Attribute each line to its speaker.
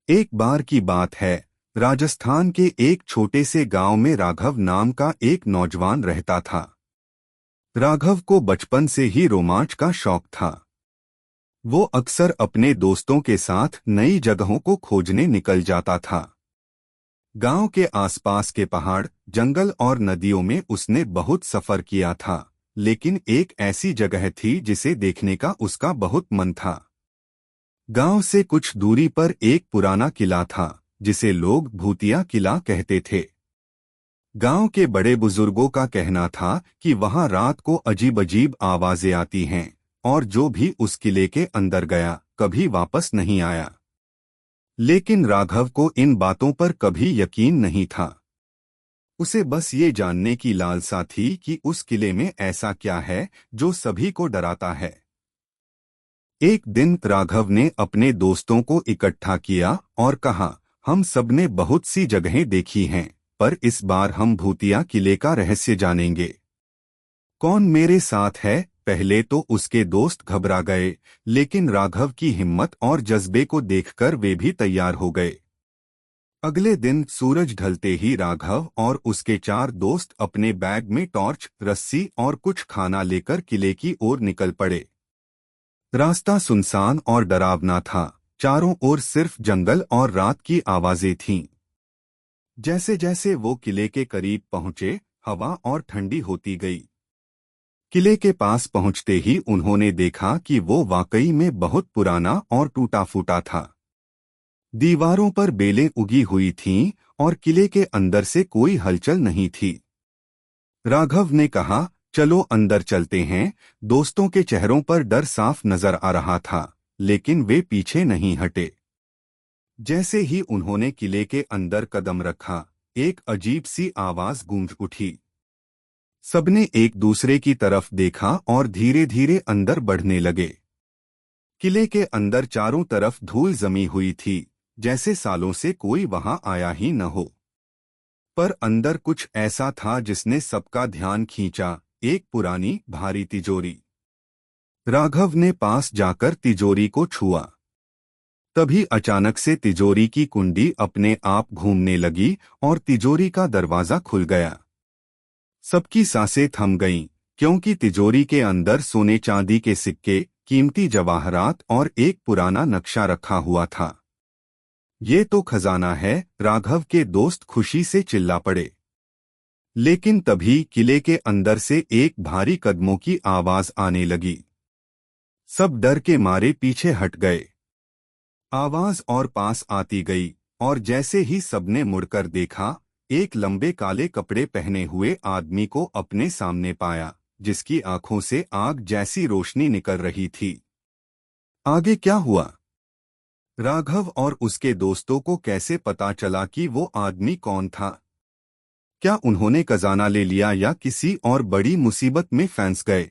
Speaker 1: एक बार की बात है। राजस्थान के एक छोटे से गांव में राघव नाम का एक नौजवान रहता था। राघव को बचपन से ही रोमांच का शौक था। वो अक्सर अपने दोस्तों के साथ नई जगहों को खोजने निकल जाता था। गांव के आसपास के पहाड़, जंगल और नदियों में उसने बहुत सफर किया था, लेकिन एक ऐसी जगह थी जिसे देखने का उसका बहुत मन था। गांव से कुछ दूरी पर एक पुराना किला था, जिसे लोग भूतिया किला कहते थे। गांव के बड़े बुजुर्गों का कहना था कि वहां रात को अजीब अजीब आवाजें आती हैं, और जो भी उस किले के अंदर गया कभी वापस नहीं आया। लेकिन राघव को इन बातों पर कभी यकीन नहीं था। उसे बस ये जानने की लालसा थी कि उस किले में ऐसा क्या है जो सभी को डराता है। एक दिन राघव ने अपने दोस्तों को इकट्ठा किया और कहा, हम सबने बहुत सी जगहें देखी हैं, पर इस बार हम भूतिया किले का रहस्य जानेंगे। कौन मेरे साथ है? पहले तो उसके दोस्त घबरा गए, लेकिन राघव की हिम्मत और जज्बे को देखकर वे भी तैयार हो गए। अगले दिन सूरज ढलते ही राघव और उसके 4 दोस्त अपने बैग में टॉर्च, रस्सी और कुछ खाना लेकर किले की ओर निकल पड़े। रास्ता सुनसान और डरावना था। चारों ओर सिर्फ जंगल और रात की आवाजें थीं। जैसे जैसे वो किले के करीब पहुंचे, हवा और ठंडी होती गई। किले के पास पहुंचते ही उन्होंने देखा कि वो वाकई में बहुत पुराना और टूटा फूटा था। दीवारों पर बेलें उगी हुई थीं और किले के अंदर से कोई हलचल नहीं थी। राघव ने कहा, चलो अंदर चलते हैं। दोस्तों के चेहरों पर डर साफ नजर आ रहा था, लेकिन वे पीछे नहीं हटे। जैसे ही उन्होंने किले के अंदर कदम रखा, एक अजीब सी आवाज गूंज उठी। सबने एक दूसरे की तरफ देखा और धीरे धीरे अंदर बढ़ने लगे। किले के अंदर चारों तरफ धूल जमी हुई थी, जैसे सालों से कोई वहां आया ही न हो। पर अंदर कुछ ऐसा था जिसने सबका ध्यान खींचा, एक पुरानी भारी तिजोरी। राघव ने पास जाकर तिजोरी को छुआ। तभी अचानक से तिजोरी की कुंडी अपने आप घूमने लगी और तिजोरी का दरवाजा खुल गया। सबकी सांसें थम गईं, क्योंकि तिजोरी के अंदर सोने चांदी के सिक्के, कीमती जवाहरात और एक पुराना नक्शा रखा हुआ था। ये तो खजाना है, राघव के दोस्त खुशी से चिल्ला पड़े। लेकिन तभी किले के अंदर से एक भारी कदमों की आवाज आने लगी। सब डर के मारे पीछे हट गए। आवाज और पास आती गई, और जैसे ही सबने मुड़कर देखा, एक लंबे काले कपड़े पहने हुए आदमी को अपने सामने पाया, जिसकी आंखों से आग जैसी रोशनी निकल रही थी। आगे क्या हुआ? राघव और उसके दोस्तों को कैसे पता चला कि वो आदमी कौन था? क्या उन्होंने खजाना ले लिया या किसी और बड़ी मुसीबत में फंस गए?